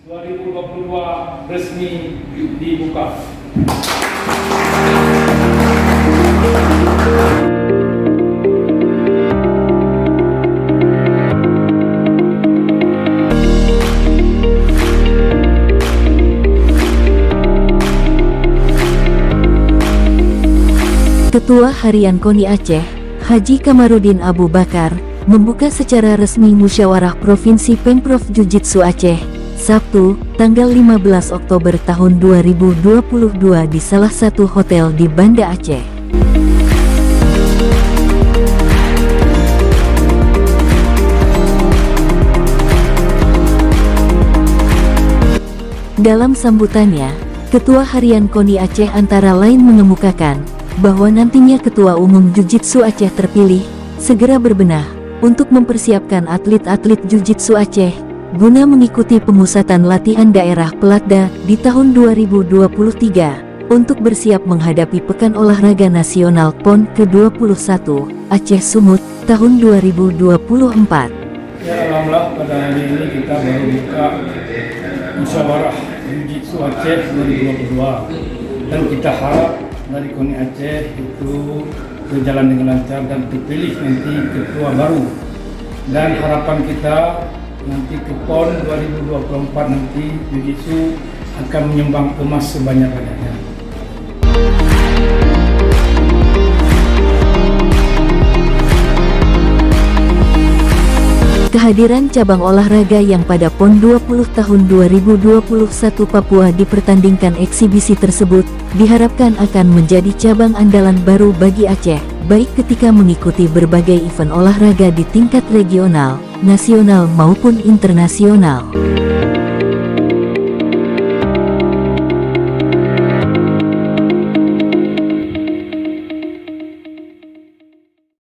2022 resmi dibuka. Ketua Harian KONI Aceh, Haji Kamarudin Abu Bakar, membuka secara resmi Musyawarah Provinsi Pemprov Jiu-Jitsu Aceh, Sabtu, tanggal 15 Oktober tahun 2022 di salah satu hotel di Banda Aceh. Dalam sambutannya, Ketua Harian KONI Aceh antara lain mengemukakan bahwa nantinya Ketua Umum Jiu-Jitsu Aceh terpilih segera berbenah untuk mempersiapkan atlet-atlet Jiu-Jitsu Aceh guna mengikuti pemusatan latihan daerah Pelatda di tahun 2023 untuk bersiap menghadapi Pekan Olahraga Nasional PON ke-21 Aceh Sumut tahun 2024. Ya, alhamdulillah pada hari ini kita baru buka Musyawarah Jiu-Jitsu Aceh 2022 dan kita harap dari KONI Aceh itu berjalan dengan lancar dan terpilih nanti ketua baru, dan harapan kita nanti ke PON 2024 nanti Jiu-Jitsu akan menyumbang emas sebanyak-banyaknya. Kehadiran cabang olahraga yang pada PON 20 tahun 2021 Papua dipertandingkan eksibisi tersebut diharapkan akan menjadi cabang andalan baru bagi Aceh, baik ketika mengikuti berbagai event olahraga di tingkat regional, nasional maupun internasional.